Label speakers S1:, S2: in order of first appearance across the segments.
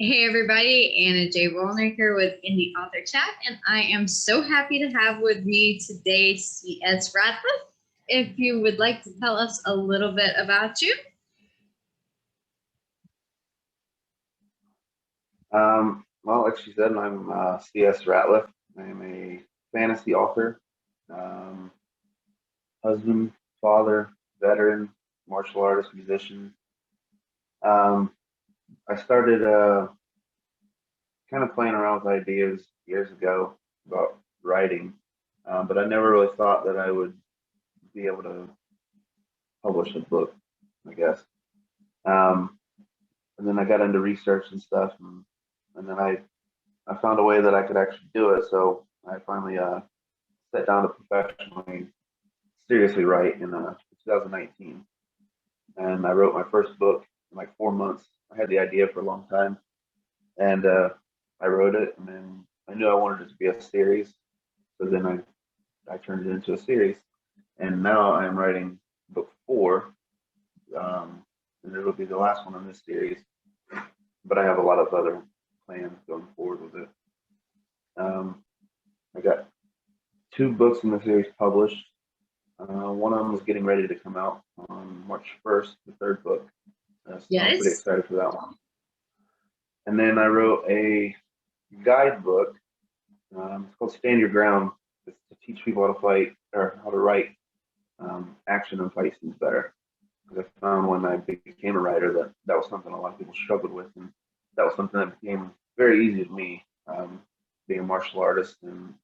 S1: Hey everybody, Anna J. Wollner here with Indie Author Chat, and I am so happy to have with me today CS Ratliff. If you would like to tell us a little bit about you.
S2: Well, like she said, I'm CS Ratliff. I'm a fantasy author, um, husband, father, veteran, martial artist, musician. Um, I started kind of playing around with ideas years ago about writing, but I never really thought that I would be able to publish a book, I guess. Um, and then I got into research and stuff, and then I found a way that I could actually do it. So I finally sat down to professionally, seriously write in 2019, and I wrote my first book in like 4 months. I had the idea for a long time, and I wrote it, and then I knew I wanted it to be a series. So then I turned it into a series, and now I'm writing book four, and it'll be the last one in this series. But I have a lot of other plans going forward with it. I got two books in the series published. One of them is getting ready to come out on March 1st, the third book. So I'm pretty
S1: Yes.
S2: excited for that one. And then I wrote a guidebook. It's called Stand Your Ground. It's to teach people how to fight or how to write action and fight scenes better. Because I found when I became a writer that was something a lot of people struggled with, and that was something that became very easy to me. Being a martial artist, and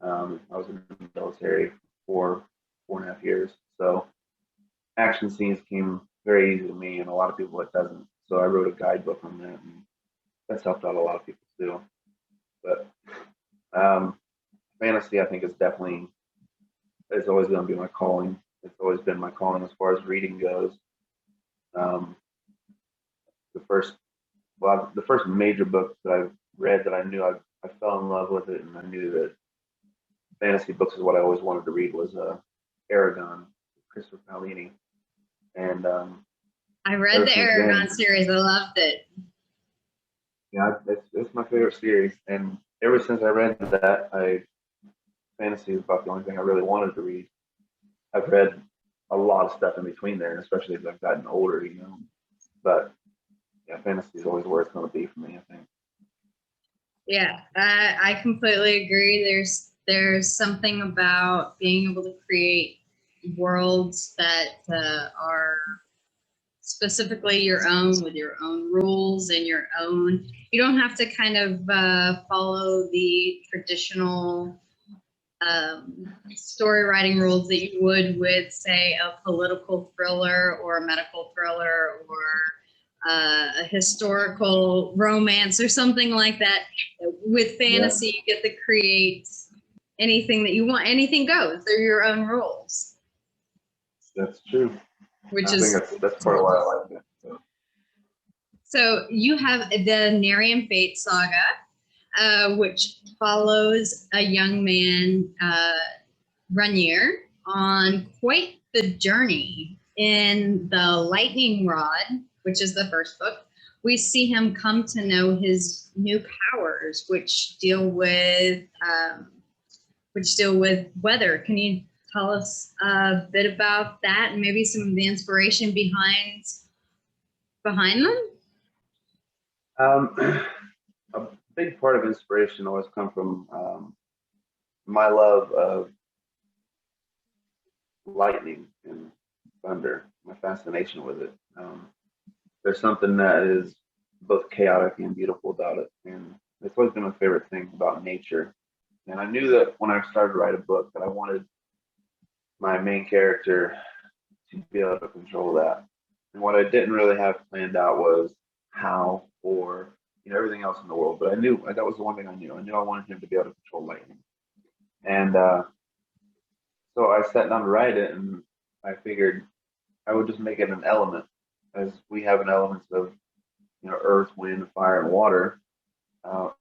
S2: I was in the military for 4.5 years, so action scenes came very easy to me, and a lot of people it doesn't. So I wrote a guidebook on that, and that's helped out a lot of people too. But fantasy, I think, is definitely it's always going to be my calling. It's always been my calling as far as reading goes. Um, the first, well, the first major book that I read that I knew I fell in love with it, and I knew that fantasy books is what I always wanted to read was Aragon, Christopher Paolini, and
S1: I read
S2: ever
S1: the
S2: since then,
S1: Aragon series. I loved it.
S2: yeah, it's my favorite series. And ever since I read that, I fantasy is about the only thing I really wanted to read. I've read a lot of stuff in between there, and especially as I've gotten older. But yeah, fantasy is always where it's going to be for me, I think.
S1: Yeah, I completely agree. There's something about being able to create worlds that are specifically your own with your own rules and your own. You don't have to kind of follow the traditional story writing rules that you would with, say, a political thriller or a medical thriller or a historical romance or something like that. With
S2: Yeah,
S1: fantasy, you get to create anything that you want. Anything goes. They're your own rules,
S2: that's true.
S1: which
S2: I think
S1: is
S2: that's part of why I like it.
S1: so. You have the Narium Saga, which follows a young man, Rainier, on quite the journey. In the Lightning Rod, which is the first book, we see him come to know his new powers, which deal with weather. Can you tell us a bit about that and maybe some of the inspiration behind them?
S2: A big part of inspiration always come from my love of lightning and thunder, my fascination with it. There's something that is both chaotic and beautiful about it, and it's always been my favorite thing about nature. And I knew that when I started to write a book that I wanted my main character to be able to control that. And what I didn't really have planned out was how or everything else in the world. But I knew that was the one thing I knew. I knew I wanted him to be able to control lightning. And so I sat down to write it, and I figured I would just make it an element, as we have an elements of earth, wind, fire, and water.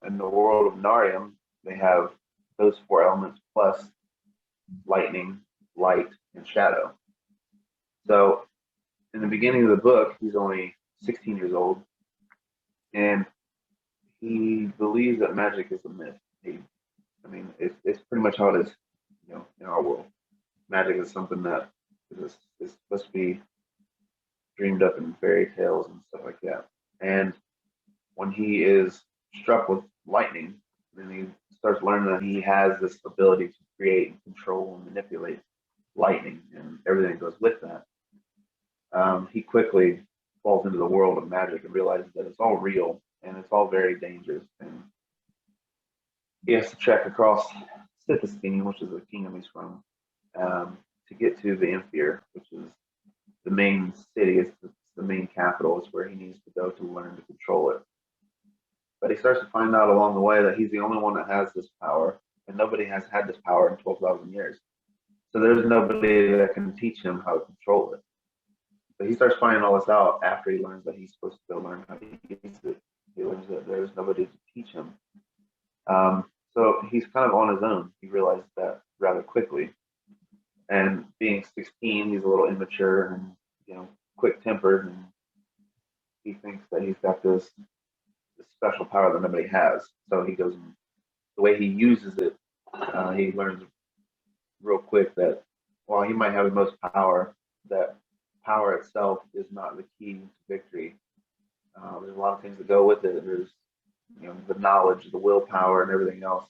S2: In the world of Narium, they have those four elements plus lightning, light, and shadow. So in the beginning of the book, he's only 16 years old, and he believes that magic is a myth. I mean, it's pretty much how it is, in our world. Magic is something that is supposed to be dreamed up in fairy tales and stuff like that. And when he is struck with lightning, then he starts learning that he has this ability to create and control and manipulate lightning and everything that goes with that. He quickly falls into the world of magic and realizes that it's all real and it's all very dangerous. And he has to trek across Scythistine, which is the kingdom he's from, to get to the Empire, which is the main city. It's the main capital. It's where he needs to go to learn to control it. But he starts to find out along the way that he's the only one that has this power, and nobody has had this power in 12,000 years. So there's nobody that can teach him how to control it. But he starts finding all this out after he learns that he's supposed to go learn how to use it. He learns that there's nobody to teach him. So he's kind of on his own. He realized that rather quickly. And being 16, he's a little immature and quick-tempered, and he thinks that he's got this special power that nobody has. So he goes, and the way he uses it, he learns real quick that while he might have the most power, that power itself is not the key to victory. There's a lot of things that go with it. There's the knowledge, the willpower, and everything else.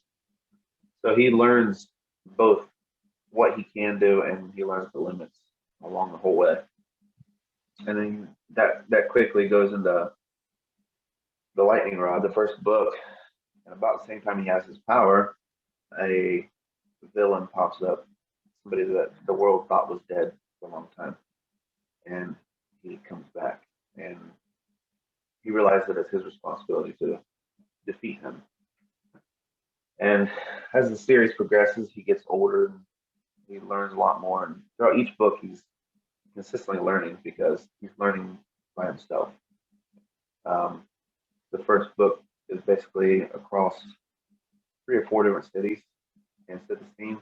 S2: So he learns both what he can do, and he learns the limits along the whole way. And then that quickly goes into the lightning rod, the first book. And about the same time he has his power, a villain pops up, somebody that the world thought was dead for a long time, and he comes back, and he realizes that it's his responsibility to defeat him. And as the series progresses, he gets older and he learns a lot more. And throughout each book, he's consistently learning because he's learning by himself. The first book is basically across 3 or 4 different cities in Scythistine.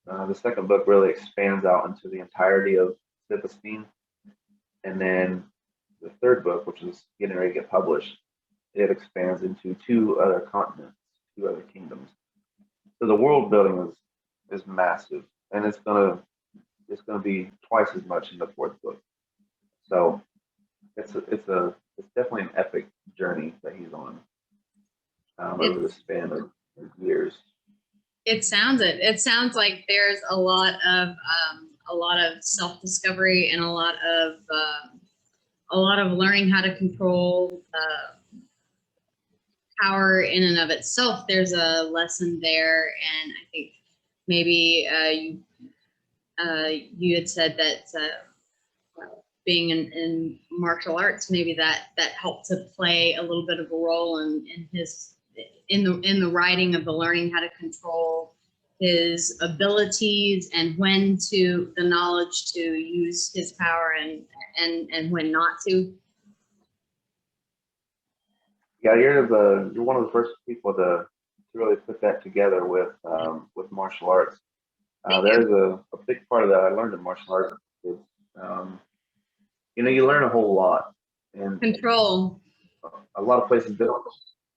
S2: The second book really expands out into the entirety of Scythistine. And then the third book, which is getting ready to get published, it expands into 2 other continents, 2 other kingdoms. So the world building is massive, and it's gonna be twice as much in the 4th book. So it's definitely an epic journey that he's on over the span of years.
S1: It sounds it. It sounds like there's a lot of self-discovery and a lot of learning how to control power in and of itself. There's a lesson there, and I think maybe you had said that being in martial arts, maybe that helped to play a little bit of a role in the writing of the learning how to control his abilities and when to the knowledge to use his power and when not to.
S2: Yeah, you're one of the first people to really put that together with martial arts. There's a big part of that I learned in martial arts is you learn a whole lot, and
S1: Control.
S2: a lot of places don't.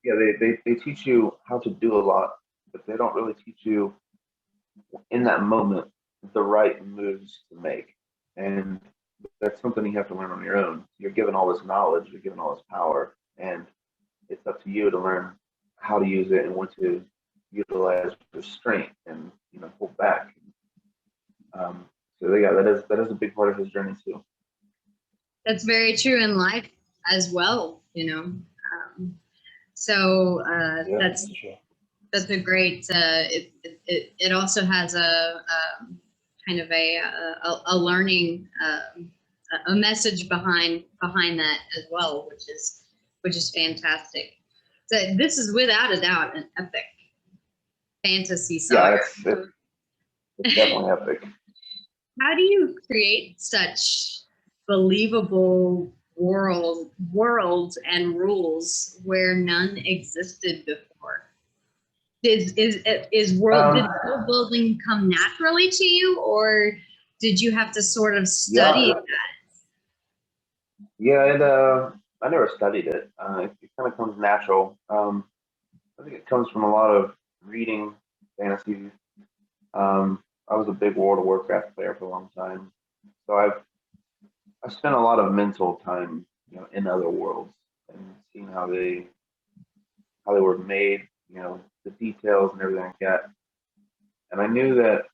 S2: Yeah, they teach you how to do a lot, but they don't really teach you in that moment the right moves to make. And that's something you have to learn on your own. You're given all this knowledge, you're given all this power, and it's up to you to learn how to use it and when to utilize restraint and hold back. So yeah, that is a big part of his journey too.
S1: That's very true in life as well, So that's a great. It also has a kind of a learning a message behind that as well, which is fantastic. So this is without a doubt an epic fantasy saga.
S2: Yeah, it's definitely epic.
S1: How do you create such believable worlds and rules where none existed before? Did world building come naturally to you, or did you have to sort of study that?
S2: Yeah, I never studied it. It kind of comes natural. I think it comes from a lot of reading fantasy. I was a big World of Warcraft player for a long time, so I've spent a lot of mental time, in other worlds and seeing how they were made, the details and everything like that. And I knew that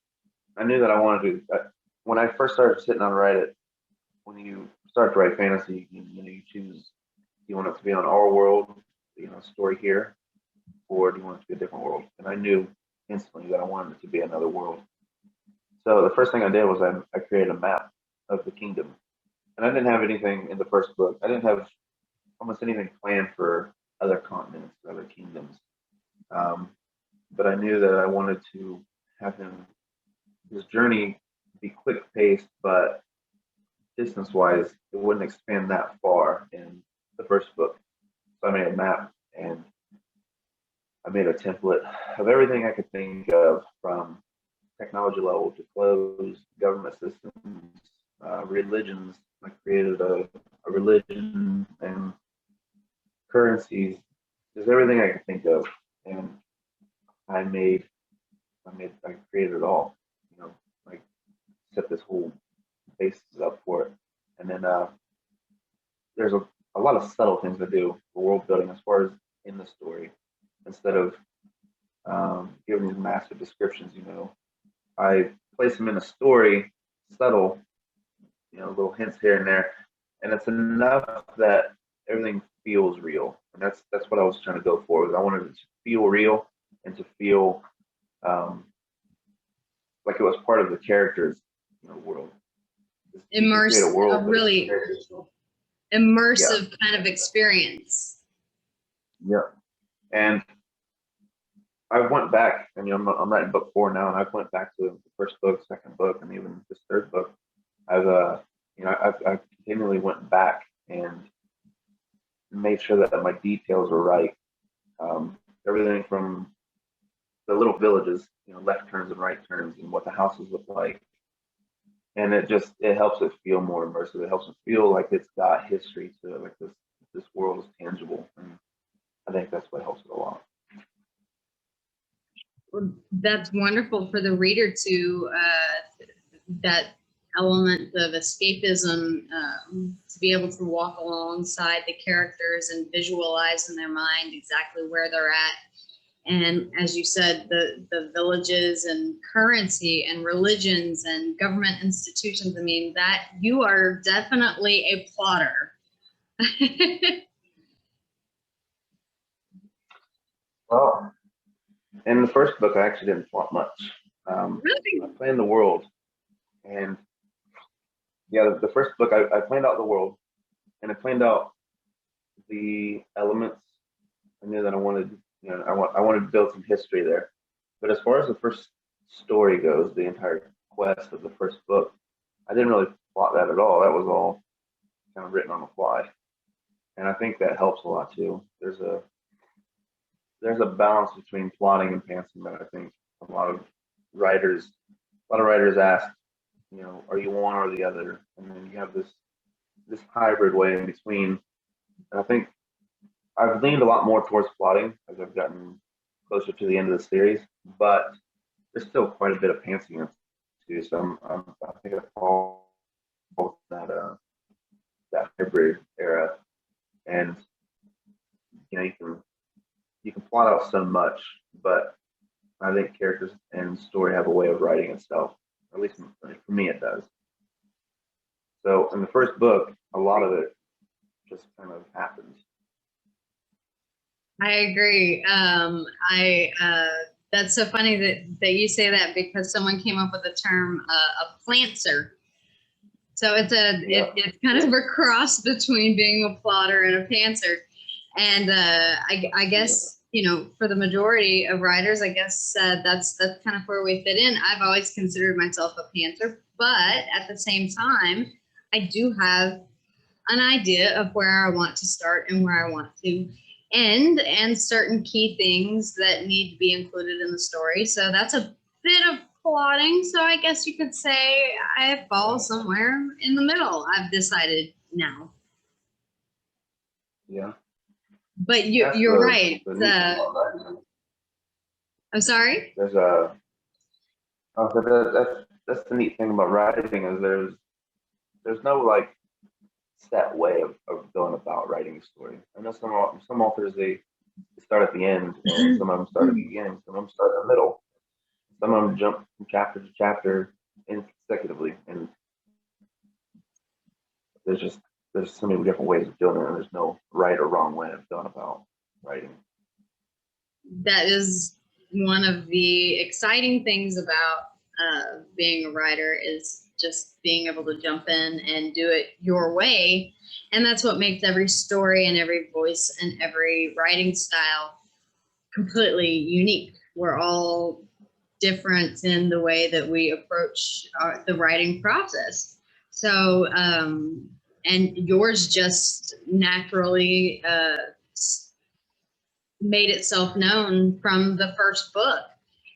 S2: I wanted to. When I first started sitting on Reddit, when you start to write fantasy, you choose, do you want it to be on our world, story here, or do you want it to be a different world? And I knew instantly that I wanted it to be another world. So the first thing I did was I created a map of the kingdom, and I didn't have anything in the first book. I didn't have almost anything planned for other continents, other kingdoms. Um, but I knew that I wanted to have his journey be quick paced, but distance wise, it wouldn't expand that far in the first book. So I made a map and I made a template of everything I could think of, from technology level to clothes, government systems, religions. I created a religion and currencies, just everything I could think of, and I made, I created it all. Like set this whole basis up for it, and then there's a lot of subtle things to do for world building as far as in the story. Instead of giving these massive descriptions, I place them in a story, subtle, little hints here and there, and it's enough that everything feels real. And that's what I was trying to go for. Is I wanted it to feel real and to feel like it was part of the characters, world.
S1: Immerse,
S2: a world,
S1: a really immersive kind of experience.
S2: Yeah, and I went back, and I'm writing book 4 now, and I went back to the first book, second book, and even this third book. I've continually went back and made sure that my details were right. Everything from the little villages, left turns and right turns, and what the houses look like, and it helps it feel more immersive. It helps it feel like it's got history to it, like this world is tangible, and I think that's what helps it a lot.
S1: That's wonderful for the reader to that element of escapism, to be able to walk alongside the characters and visualize in their mind exactly where they're at. And as you said, the villages and currency and religions and government institutions, I mean, that you are definitely a plotter.
S2: Well, in the first book, I actually didn't plot much.
S1: Really?
S2: I planned the world, and yeah, the first book I planned out the world, and I planned out the elements. I knew that I wanted, I wanted to build some history there. But as far as the first story goes, the entire quest of the first book, I didn't really plot that at all. That was all kind of written on the fly, and I think that helps a lot too. There's a balance between plotting and pantsing that I think a lot of writers ask, are you one or the other? And then you have this hybrid way in between. And I think I've leaned a lot more towards plotting as I've gotten closer to the end of the series, but there's still quite a bit of pantsing too. So I think I fall that hybrid era, and you can plot out so much, but I think characters and story have a way of writing itself. At least for me, it does. So in the first book, a lot of it just kind of happens.
S1: I agree. That's so funny that you say that, because someone came up with the term a plantser. So it's kind of a cross between being a plotter and a pantser. And I guess, for the majority of writers, I guess that's kind of where we fit in. I've always considered myself a pantser, but at the same time, I do have an idea of where I want to start and where I want to end, and certain key things that need to be included in the story. So that's a bit of plotting. So I guess you could say I fall somewhere in the middle, I've decided now.
S2: Yeah.
S1: But
S2: That's
S1: you're right.
S2: the neat thing about writing.
S1: I'm sorry?
S2: There's oh, so that's the neat thing about writing is there's no like set way of going about writing a story. I know some authors they start at the end, and some of them start at the beginning, some of them start in the middle, some of them jump from chapter to chapter consecutively, and there's so many different ways of doing it, and there's no right or wrong way of going about writing.
S1: That is one of the exciting things about being a writer is just being able to jump in and do it your way. And that's what makes every story and every voice and every writing style completely unique. We're all different in the way that we approach the writing process. So, and yours just naturally made itself known from the first book.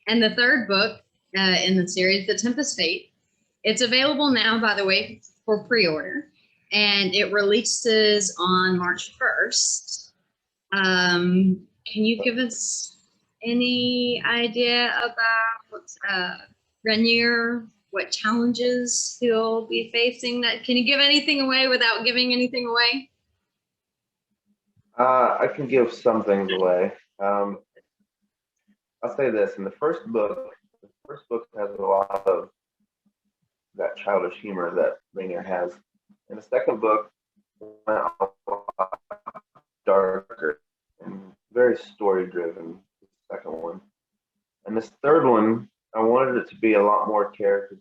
S1: And the third book in the series, The Tempest Fate, it's available now, by the way, for pre-order, and it releases on March 1st. Can you give us any idea about Rainier, what challenges he'll be facing? That can you give anything away without giving anything away?
S2: I can give some things away. I'll say this: in the first book has a lot of that childish humor that Rainier has. In the second book, went a lot darker and very story driven. The second one, and this third one, I wanted it to be a lot more character,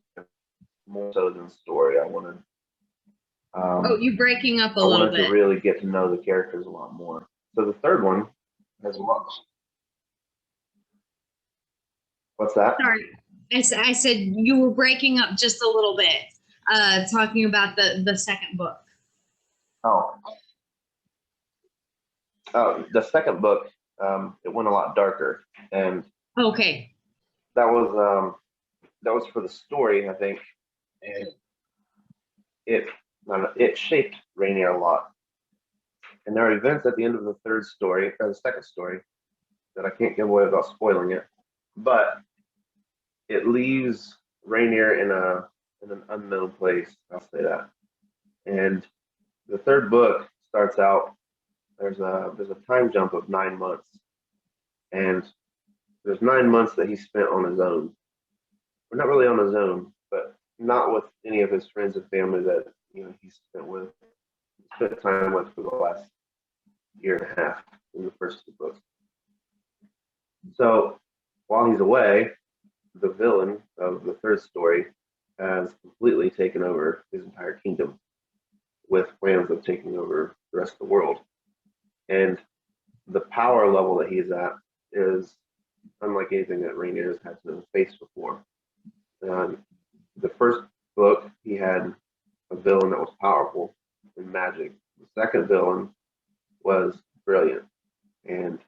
S2: more so than story. I wanted.
S1: Oh, you breaking up a
S2: I
S1: little
S2: wanted
S1: bit.
S2: to really get to know the characters a lot more. So the third one has a lot. What's that?
S1: Sorry, I said you were breaking up just a little bit, talking about the second book.
S2: Oh, the second book, it went a lot darker, and
S1: Okay.
S2: that was for the story, I think, and it shaped Rainier a lot. And there are events at the end of the third story, or the second story, that I can't give away without spoiling it, but it leaves Rainier in an unknown place. I'll say that. And the third book starts out. There's a time jump of 9 months, and there's 9 months that he spent on his own. Well, not really on his own, but not with any of his friends and family that he spent time with for the last year and a half in the first two books. So while he's away, the villain of the third story has completely taken over his entire kingdom with plans of taking over the rest of the world. And the power level that he's at is unlike anything that Rainier has had to face before. The first book, he had a villain that was powerful and magic. The second villain was brilliant. And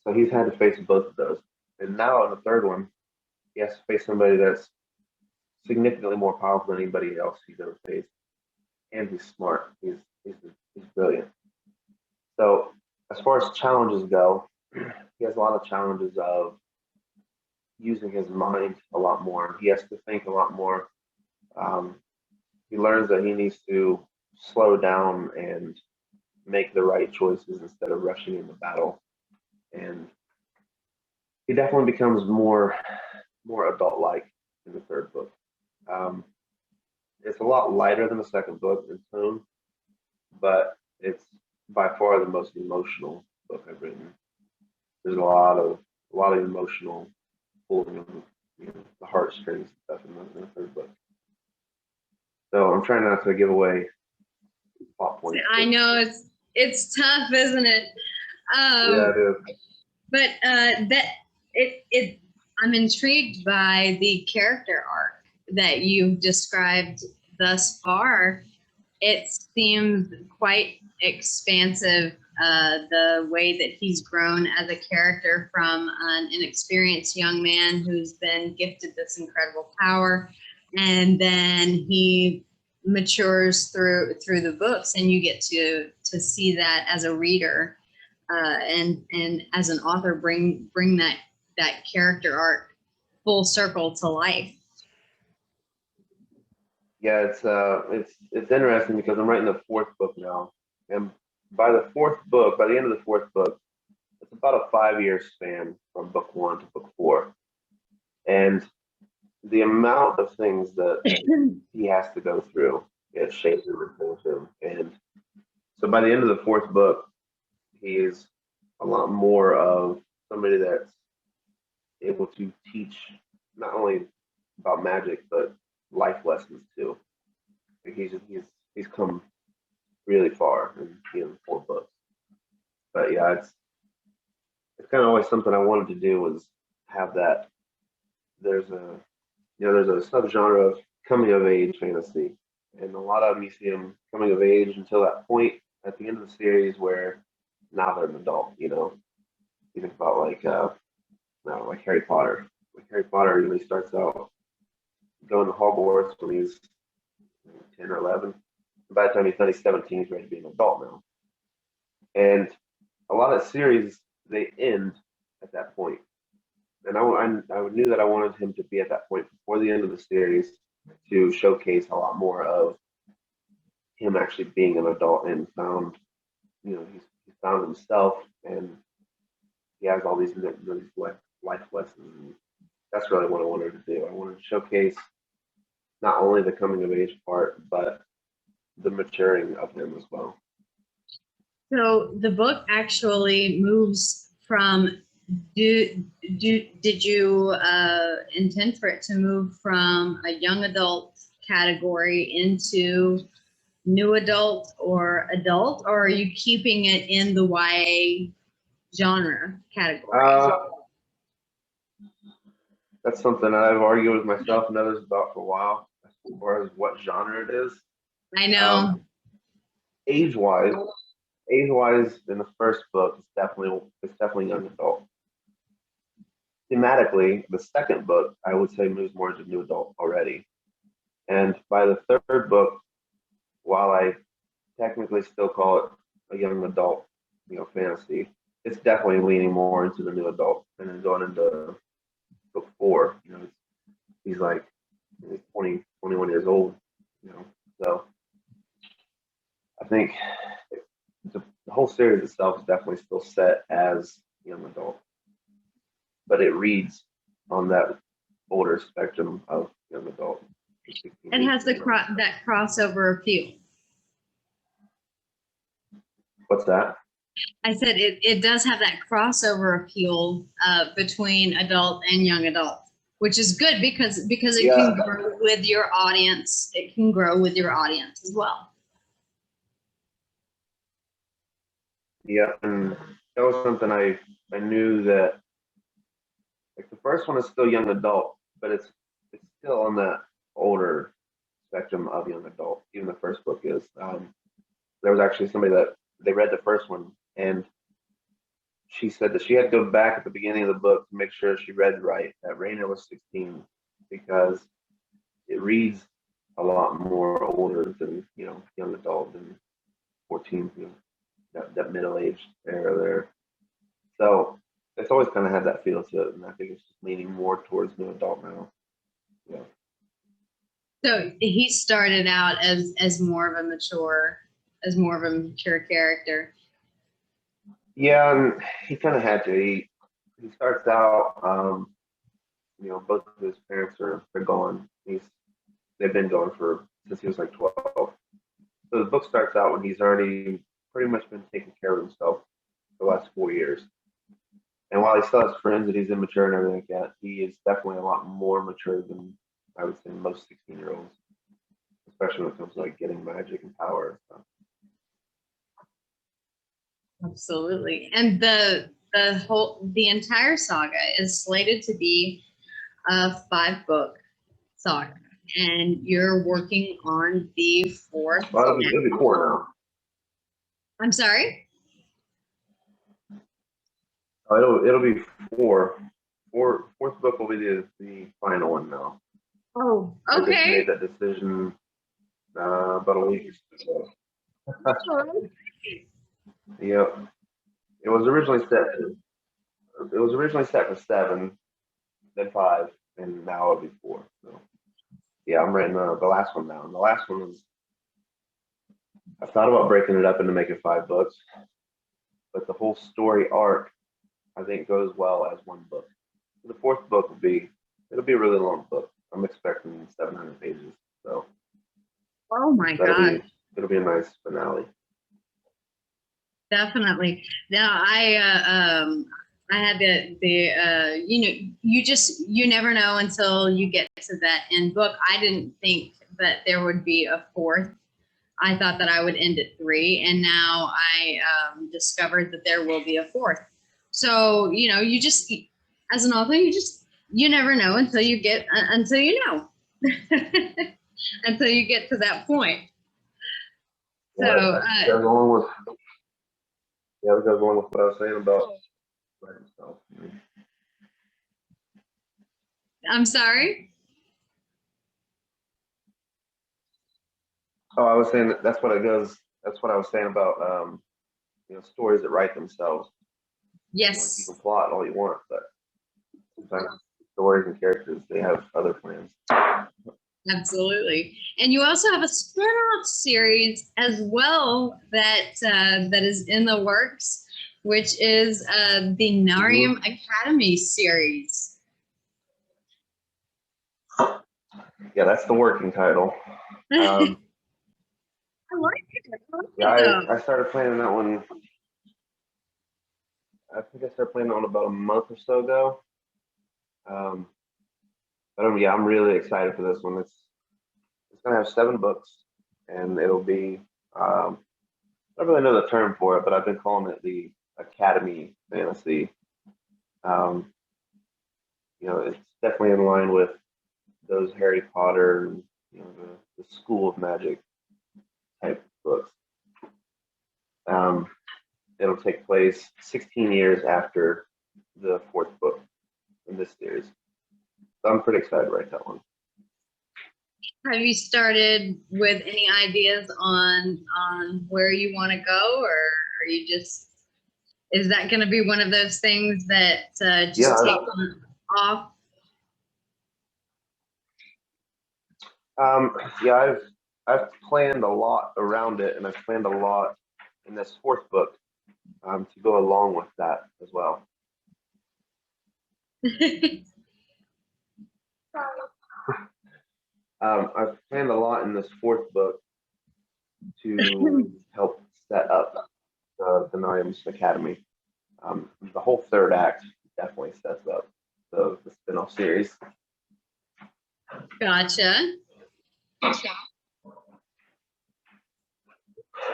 S2: so he's had to face both of those. And now in the third one, he has to face somebody that's significantly more powerful than anybody else he's ever faced. And he's smart. He's brilliant. So as far as challenges go, he has a lot of challenges of using his mind a lot more. He has to think a lot more. He learns that he needs to slow down and make the right choices instead of rushing into battle. And he definitely becomes more adult-like in the third book. It's a lot lighter than the second book in tone, but it's by far the most emotional book I've written. There's a lot of emotional pulling of the heartstrings and stuff in the third book. So I'm trying not to give away plot points.
S1: I know it's tough, isn't it?
S2: Yeah, it is.
S1: But I'm intrigued by the character arc that you've described thus far. It seems quite expansive, the way that he's grown as a character from an inexperienced young man who's been gifted this incredible power. And then he matures through the books, and you get to see that as a reader, and as an author bring that character arc full circle to life.
S2: Yeah, it's interesting because I'm writing the fourth book now, and by the end of the fourth book, it's about a 5-year span from book 1 to book 4, and the amount of things that he has to go through, it shapes him and forms him. And so by the end of the fourth book, he is a lot more of somebody that's able to teach not only about magic but life lessons too. Like he's come really far in 4 books. But yeah, it's kind of always something I wanted to do, was have that. There's a subgenre of coming of age fantasy, and a lot of them you see them coming of age until that point at the end of the series where now they're an adult. You think about like Harry Potter. Like Harry Potter, he starts out going to Hogwarts when he's 10 or 11. By the time he's done, he's 17. He's ready to be an adult now. And a lot of series, they end at that point. And I knew that I wanted him to be at that point before the end of the series to showcase a lot more of him actually being an adult and found, he's found himself, and he has all these life lessons. And that's really what I wanted to do. I wanted to showcase not only the coming of age part, but the maturing of him as well.
S1: So the book actually moves from, did you intend for it to move from a young adult category into new adult or adult, or are you keeping it in the YA genre category?
S2: That's something I've argued with myself and others about for a while, as far as what genre it is.
S1: I know.
S2: Age-wise, in the first book, it's definitely young adult. Thematically, the second book, I would say, moves more into new adult already. And by the third book, while I technically still call it a young adult, fantasy, it's definitely leaning more into the new adult. And then going into book 4, he's like 20, 21 years old, so I think the whole series itself is definitely still set as young adult, but it reads on that older spectrum of young adult.
S1: It has that crossover appeal.
S2: What's that?
S1: I said it does have that crossover appeal between adult and young adult, which is good because it can grow with your audience. It can grow with your audience as well.
S2: Yeah, and that was something I knew, that like the first one is still young adult, but it's still on that older spectrum of young adult. Even the first book is. There was actually somebody that they read the first one, and she said that she had to go back at the beginning of the book to make sure she read right, that Raina was 16, because it reads a lot more older than young adult, than 14, that middle-aged era there. So it's always kind of had that feel to it, and I think it's just leaning more towards new adult now. Yeah.
S1: So he started out as more of a mature character.
S2: Yeah, and he kind of had to. He starts out, both of his parents are gone. They've been gone since he was like 12. So the book starts out when he's already pretty much been taking care of himself for the last 4 years. And while he still has friends and he's immature and everything like that, he is definitely a lot more mature than I would say most 16-year-olds, especially when it comes to like getting magic and power and stuff.
S1: Absolutely. And the entire saga is slated to be a 5-book saga, and you're working on the 4th.
S2: Well, it'll be 4 now.
S1: I'm sorry?
S2: It'll be 4. Fourth book will be the final one now.
S1: Oh,
S2: I just
S1: okay.
S2: made that decision about a week or so. Yep. It was originally set for 7, then 5, and now it'll be 4. So yeah, I'm writing the last one now. And the last one was, I thought about breaking it up into making 5 books, but the whole story arc I think goes well as one book. The 4th book it'll be a really long book. I'm expecting 700 pages. So
S1: Oh my God.
S2: It'll be a nice finale.
S1: Definitely. Now I had you never know until you get to that end book. I didn't think that there would be a 4th. I thought that I would end at 3, and now I discovered that there will be a 4th. So, you just, as an author, you never know until you know, until you get to that point. So,
S2: that goes along with what I was saying about writing stuff.
S1: I'm sorry.
S2: Oh, I was saying that's what it goes. That's what I was saying about stories that write themselves.
S1: Yes.
S2: You can plot all you want, but sometimes stories and characters, they have other plans.
S1: Absolutely. And you also have a spin-off series as well that is in the works, which is the Narium Academy series.
S2: Yeah, that's the working title.
S1: I like it.
S2: Yeah, I started planning that one. I think I started planning on about a month or so ago. But yeah, I'm really excited for this one. It's gonna have 7 books, and it'll be I don't really know the term for it, but I've been calling it the Academy Fantasy. It's definitely in line with those Harry Potter, the School of Magic type books. It'll take place 16 years after the 4th book in this series. So I'm pretty excited to write that one.
S1: Have you started with any ideas on where you want to go, or are you just, is that going to be one of those things that just take off?
S2: Yeah, I've planned a lot around it, and I've planned a lot in this 4th book to go along with that as well. I've planned a lot in this 4th book to help set up the Narium Academy. The whole 3rd act definitely sets up the spin-off series.
S1: Gotcha.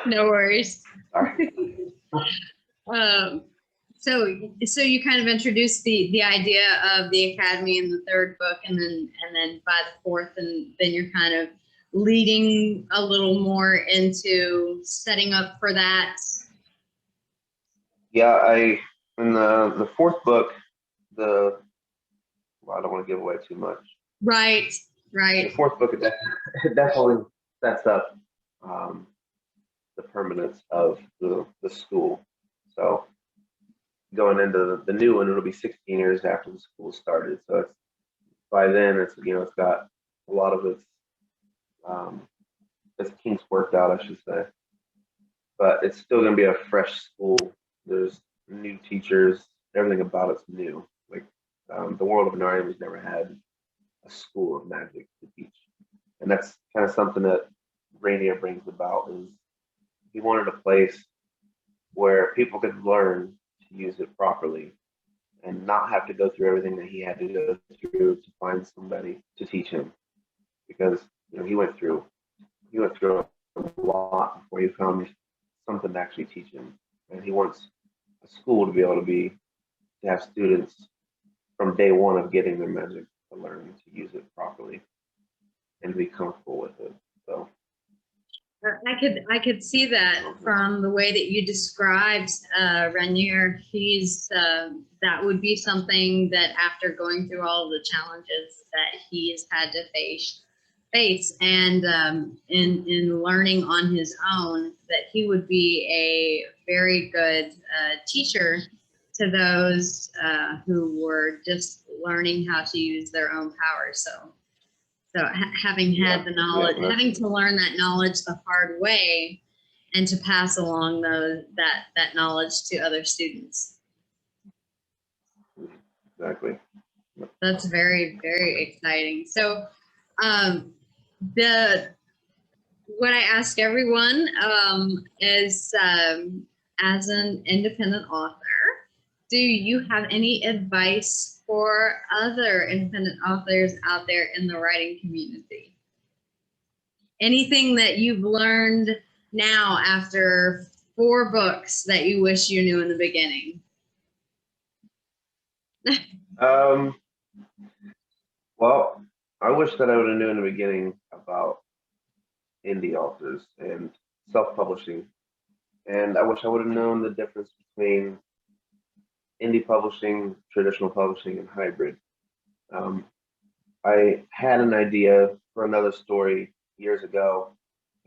S1: No worries.
S2: Sorry.
S1: So you kind of introduced the idea of the academy in the 3rd book, and then by the 4th, and then you're kind of leading a little more into setting up for that.
S2: Yeah, in the 4th book, I don't want to give away too much.
S1: Right.
S2: The 4th book, it definitely sets up the permanence of the school. So going into the new one, it'll be 16 years after the school started. So by then it's got a lot of its kinks worked out, I should say. But it's still going to be a fresh school. There's new teachers. Everything about it's new. Like the world of Narium has never had a school of magic to teach, and that's kind of something that Rainier brings about. Is he wanted a place where people could learn to use it properly and not have to go through everything that he had to go through to find somebody to teach him, because he went through a lot before he found something to actually teach him, and he wants a school to be able to have students from day one of getting their magic to learn to use it properly and be comfortable with it. So
S1: I could see that from the way that you described Rainier. He's that would be something that after going through all of the challenges that he has had to face, face, and in learning on his own, that he would be a very good teacher to those who were just learning how to use their own powers. So having had the knowledge, having to learn that knowledge the hard way, and to pass along that knowledge to other students.
S2: Exactly.
S1: That's very, very exciting. So what I ask everyone is, as an independent author, do you have any advice for other independent authors out there in the writing community? Anything that you've learned now after 4 books that you wish you knew in the beginning?
S2: Well, I wish that I would have known in the beginning about indie authors and self-publishing. And I wish I would have known the difference between indie publishing, traditional publishing, and hybrid. I had an idea for another story years ago,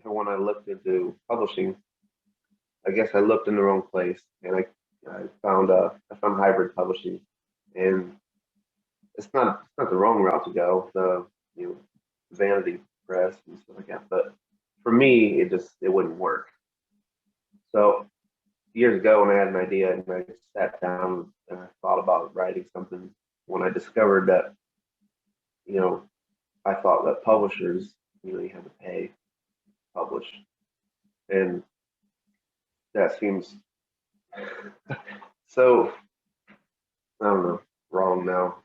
S2: and when I looked into publishing, I guess I looked in the wrong place, and I found hybrid publishing, and it's not the wrong route to go. The vanity press and stuff like that, but for me, it wouldn't work. So years ago, when I had an idea and I sat down and I thought about writing something, when I discovered that, I thought that publishers really had to pay to publish, and that seems so, I don't know, wrong now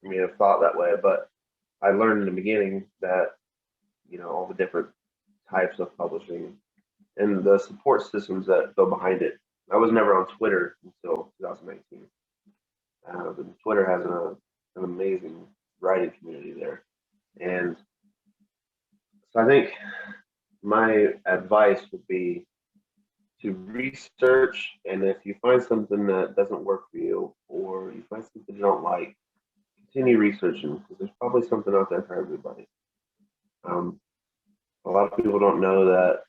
S2: for me to have thought that way. But I learned in the beginning that, all the different types of publishing and the support systems that go behind it. I was never on Twitter until 2019. Twitter has an amazing writing community there. And so I think my advice would be to research, and if you find something that doesn't work for you, or you find something you don't like, continue researching, because there's probably something out there for everybody. A lot of people don't know that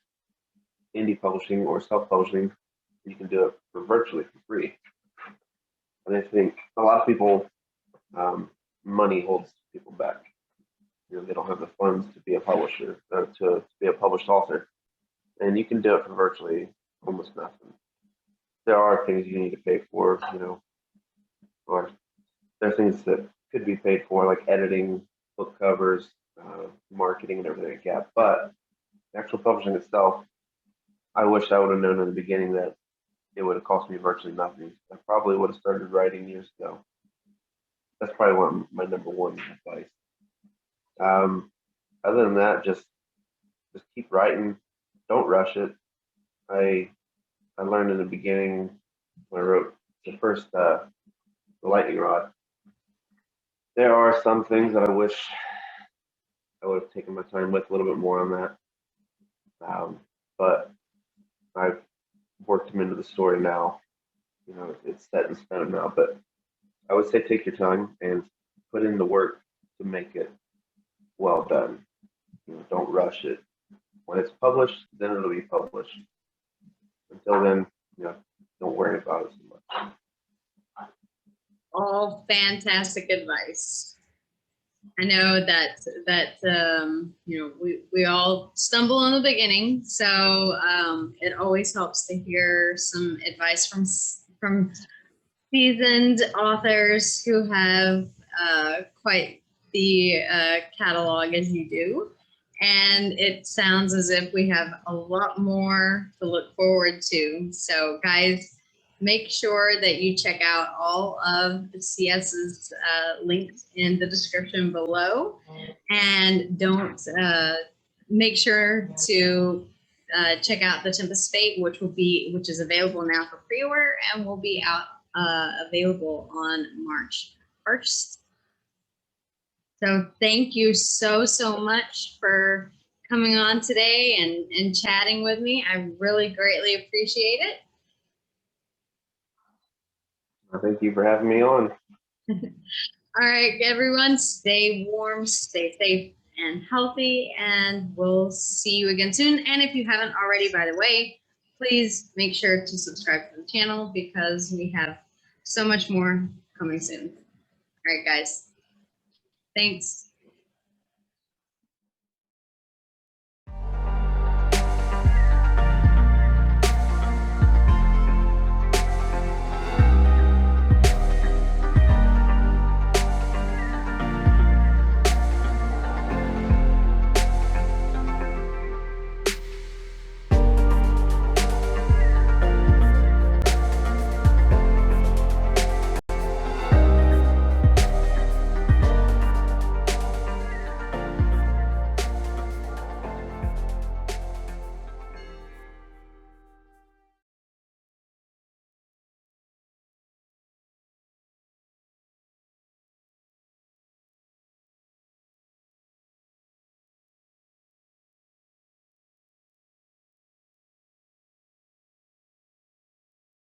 S2: indie publishing or self-publishing, you can do it for virtually for free. And I think a lot of people, money holds people back. They don't have the funds to be a publisher, to be a published author. And you can do it for virtually almost nothing. There are things you need to pay for, or there are things that could be paid for, like editing, book covers, marketing, and everything like that. But the actual publishing itself, I wish I would have known in the beginning that it would have cost me virtually nothing. I probably would have started writing years ago. That's probably my number one advice. Other than that, just keep writing. Don't rush it. I learned in the beginning when I wrote the first the lightning rod. There are some things that I wish I would have taken my time with a little bit more on that. But I've worked them into the story now. It's set in stone now. But I would say take your time and put in the work to make it well done. Don't rush it. When it's published, then it'll be published. Until then, don't worry about it so much.
S1: All fantastic advice. I know that we all stumble in the beginning, so it always helps to hear some advice from seasoned authors who have quite the catalog as you do. And it sounds as if we have a lot more to look forward to. So guys, make sure that you check out all of the CS's links in the description below. And don't make sure to check out the Tempest Fate, which is available now for pre-order and will be out available on March 1st. So thank you so much for coming on today and chatting with me. I really greatly appreciate it.
S2: Well, thank you for having me on.
S1: All right, everyone, stay warm, stay safe, and healthy, and we'll see you again soon. And if you haven't already, by the way, please make sure to subscribe to the channel because we have so much more coming soon. All right, guys. Thanks.